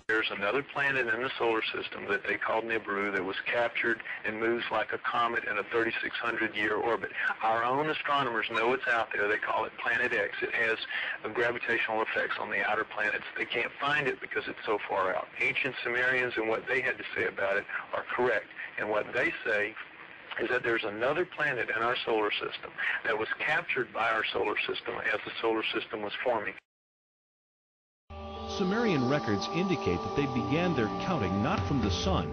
There's another planet in the solar system that they call Nibiru that was captured and moves like a comet in a 3,600-year orbit. Our own astronomers know it's out there. They call it Planet X. It has gravitational effects on the outer planets. They can't find it because it's so far out. Ancient Sumerians and what they had to say about it are correct. And what they say is that there's another planet in our solar system that was captured by our solar system as the solar system was forming. Sumerian records indicate that they began their counting not from the sun,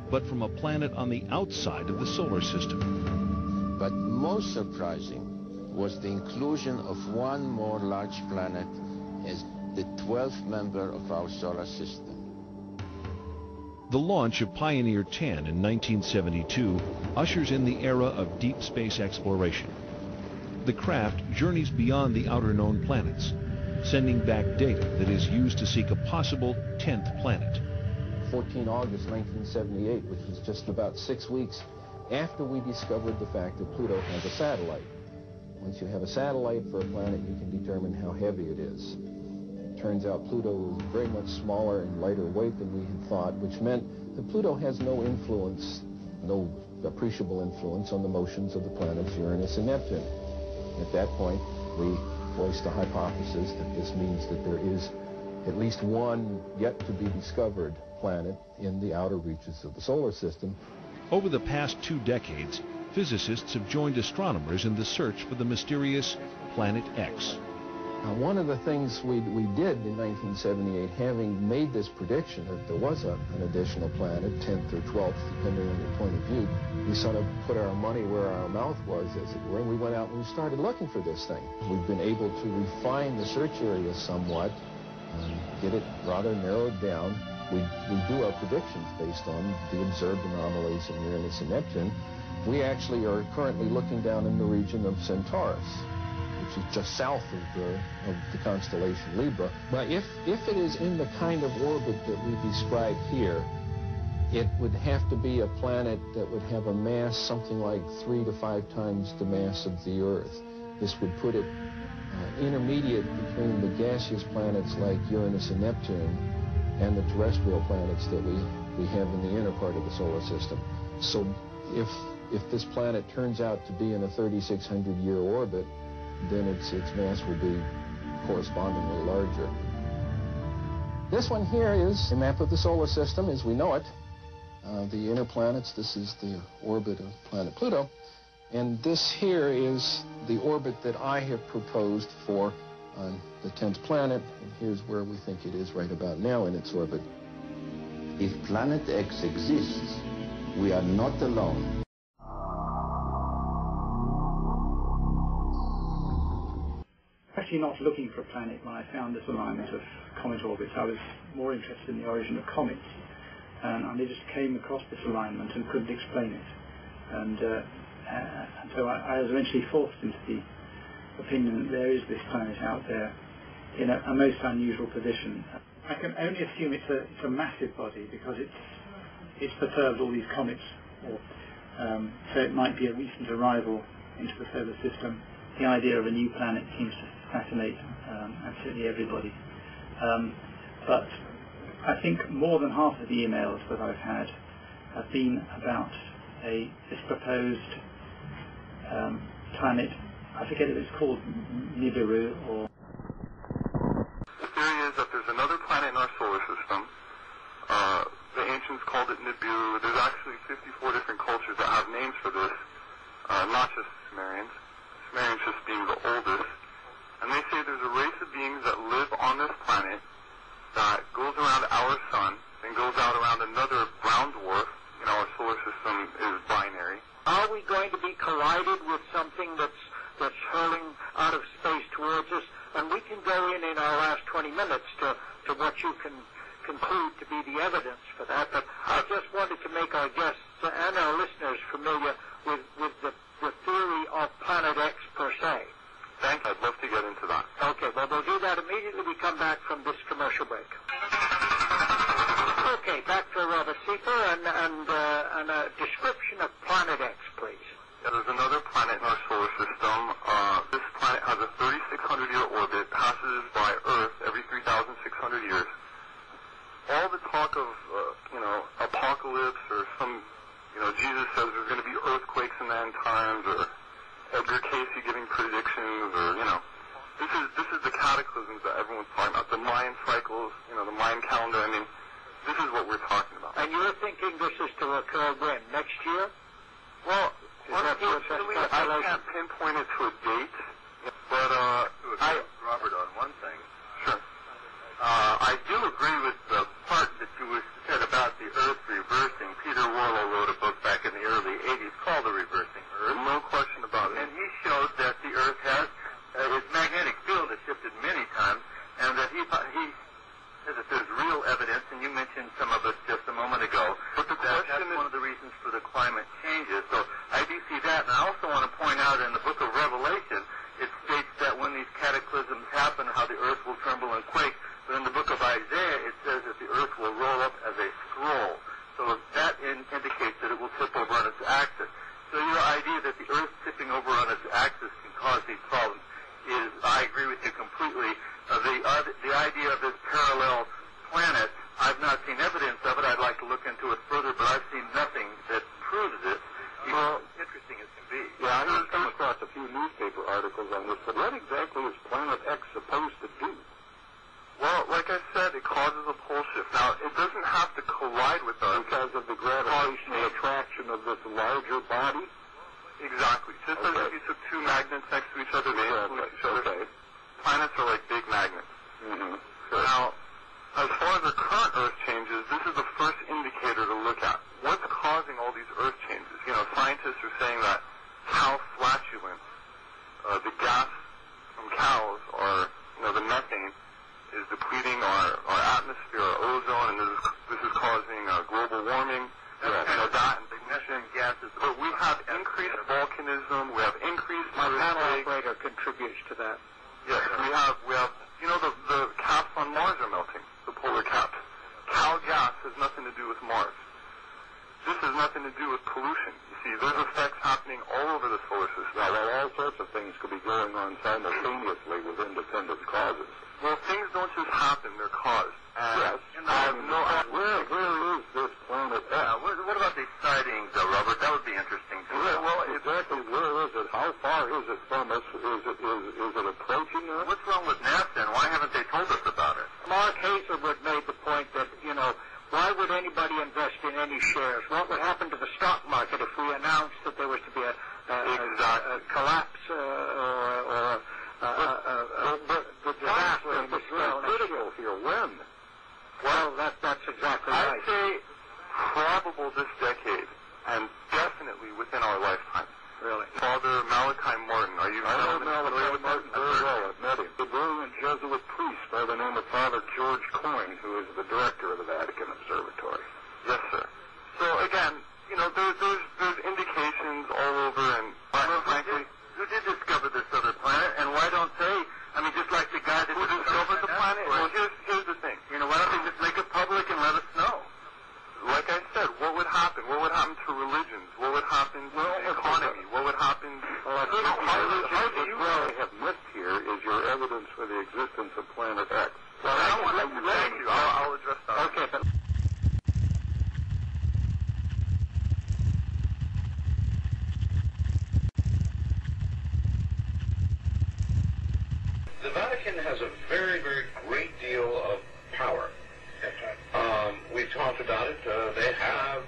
but from a planet on the outside of the solar system. But most surprising was the inclusion of one more large planet as the 12th member of our solar system. The launch of Pioneer 10 in 1972 ushers in the era of deep space exploration. The craft journeys beyond the outer known planets, sending back data that is used to seek a possible 10th planet. 14 August 1978, which was just about 6 weeks after we discovered the fact that Pluto has a satellite. Once you have a satellite for a planet, you can determine how heavy it is. It turns out Pluto is very much smaller and lighter weight than we had thought, which meant that Pluto has no influence, no appreciable influence on the motions of the planets Uranus and Neptune. At that point, we voiced the hypothesis that this means that there is at least one yet to be discovered planet in the outer reaches of the solar system. Over the past 2 decades, physicists have joined astronomers in the search for the mysterious Planet X. One of the things we did in 1978, having made this prediction that there was an additional planet, 10th or 12th, depending on your point of view, we sort of put our money where our mouth was, as it were, and we went out and we started looking for this thing. We've been able to refine the search area somewhat, get it rather narrowed down. We do our predictions based on the observed anomalies in Uranus and Neptune. We actually are currently looking down in the region of Centaurus, which is just south of the constellation Libra. But if it is in the kind of orbit that we describe here, it would have to be a planet that would have a mass something like 3 to 5 times the mass of the Earth. This would put it intermediate between the gaseous planets like Uranus and Neptune and the terrestrial planets that we have in the inner part of the solar system. So if this planet turns out to be in a 3,600-year orbit, then its mass will be correspondingly larger. This one here is a map of the solar system as we know it. The inner planets, this is the orbit of planet Pluto. And this here is the orbit that I have proposed for the 10th planet. And here's where we think it is right about now in its orbit. If Planet X exists, we are not alone. Actually not looking for a planet when I found this alignment of comet orbits. I was more interested in the origin of comets. And I just came across this alignment and couldn't explain it. And so I was eventually forced into the opinion that there is this planet out there in a most unusual position. I can only assume it's a massive body because it's perturbed all these comets. So it might be a recent arrival into the solar system. The idea of a new planet seems to fascinate absolutely everybody. But I think more than half of the emails that I've had have been about this proposed planet. I forget if it's called Nibiru or... The theory is that there's another planet in our solar system. The ancients called it Nibiru. There's actually 54 different cultures that have names for this, not just Sumerians. Sumerians just being the oldest. And they say there's a race of beings that live on this planet that goes around our sun, then goes out around another brown dwarf. You know, our solar system is binary. Are we going to be collided with something that's hurling out of space towards us? And we can go in our last 20 minutes to what you can conclude to be the evidence for that. But I just wanted to make our guests and our listeners familiar with the theory of Planet X per se. Thanks. I'd love to get into that. Okay, well, we'll do that immediately we come back from this commercial break. Okay, back to Sifa and a description of Planet X, please. Yeah, there's another planet in our solar system. This planet has a 3,600-year orbit, passes by Earth every 3,600 years. All the of, apocalypse or some, Jesus says there's going to be earthquakes in the end times, or Edgar Casey giving predictions, or, this is the cataclysms that everyone's talking about. The Mayan cycles, the Mayan calendar. I mean, this is what we're talking about. And you're thinking this is to occur when? Next year? Well, unfortunately, I can't pinpoint it to a date, but Robert, on one thing. Sure. I do agree with the part that you said about the Earth reversing. Peter Warlow wrote a book back in the early 80s called The Reversing Earth. No question about it. And he showed that the Earth has, its magnetic field has shifted many times, and that he said that there's real evidence, and you mentioned some of it just a moment ago, But the question that's is, one of the reasons for the climate changes. So I do see that, and I also want to point out in the book of Revelation, it states that when these cataclysms happen, how the earth will tremble and quake. But in the book of Isaiah, it says that the earth will roll up as a scroll. So that indicates that it will tip over on its axis. So your idea that the earth tipping over on its axis can cause these problems is, I agree with you completely. The idea of this parallel planet, I've not seen evidence of it. I'd like to look into it further, but I've seen nothing that proves it, even interesting as can be. Yeah, I've come across a few newspaper articles on this, but what exactly is Planet X supposed to do? well, like I said, it causes a pole shift. Now, it doesn't have to collide with us. Because of the gravitational attraction of this larger body? Exactly. Just as if you took two magnets next to each other, they influence each other. Okay. Planets are like big magnets. Mm-hmm. Now, as far as the current Earth changes, this is the first indicator to look at. What's causing all these Earth changes? Scientists are saying that cow flatulence, the gas from cows, or the methane, is depleting our atmosphere, our ozone, and this is causing global warming. That and methane gases. But we have increased volcanism. We have increased. My panel operator contributes to that. Yes, we have. The caps on Mars are melting. The polar caps. Cow gas has nothing to do with Mars. This has nothing to do with pollution. You see, there's effects happening all over the solar system. Well, all sorts of things could be going on simultaneously with independent causes. Well, things don't just happen; they're caused. Yes. Where is this planet X? What about the sightings, Robert? That would be interesting too. Well, exactly where is it? How far is it from us? Is it approaching us? What's wrong with NASA, and why haven't they told us about it? Mark Hazelwood made the point that, why would anybody invest in any shares? What would happen to the stock market if we announced that there was to be a collapse or the disaster in the scale? Critical here. When? Well, that's exactly right. I'd say probable this decade, and definitely within our lifetime. Really? Father Malachi Martin, are you I know familiar Malachi with Martin very well. I've met him. A brilliant Jesuit priest by the name of Father George Coyne, who is the director of the Vatican Observatory. Yes, sir. So again, there's indications all over, and frankly, Who did discover this other planet, and why don't they? I mean, just like the guy that discovered the planet. Well, here's the thing. Why don't they just make it public and let us know? Like I said, what would happen? What would happen to religions? What would happen to the economy? What would happen? How do you have missed here is your evidence for the existence of Planet X. Well, thank you. I'll address that. Okay, but the Vatican has a very, very great deal of power. We've talked about it. They have,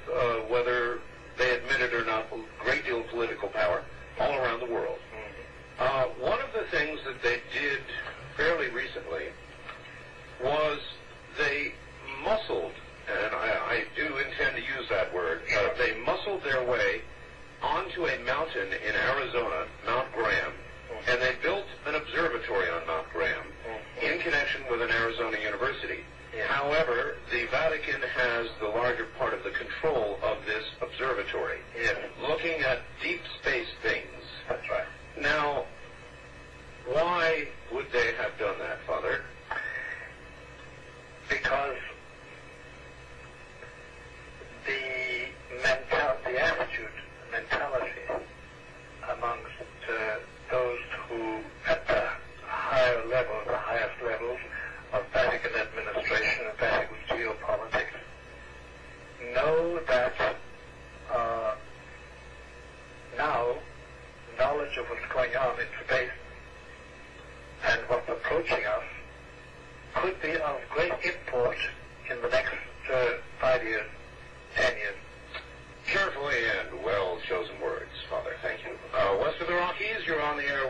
whether they admit it or not, a great deal of political power all around the world. One of the things that they did fairly recently was they muscled, and I do intend to use that word, they muscled their way onto a mountain in Arizona, Mount Graham, and they built an observatory on Mount Graham in connection with an Arizona university. However, the Vatican has the larger part of the control of this observatory, looking at deep space things. That's right. Now, why would they have done that, Father? Because the attitude, mentality amongst those who, at the higher level, the highest levels of Vatican administration and Vatican geopolitics, now, knowledge of what's going on in space and what's approaching us could be of great import in the next 5 years, 10 years. Carefully and well chosen words, Father. Thank you. West of the Rockies, you're on the air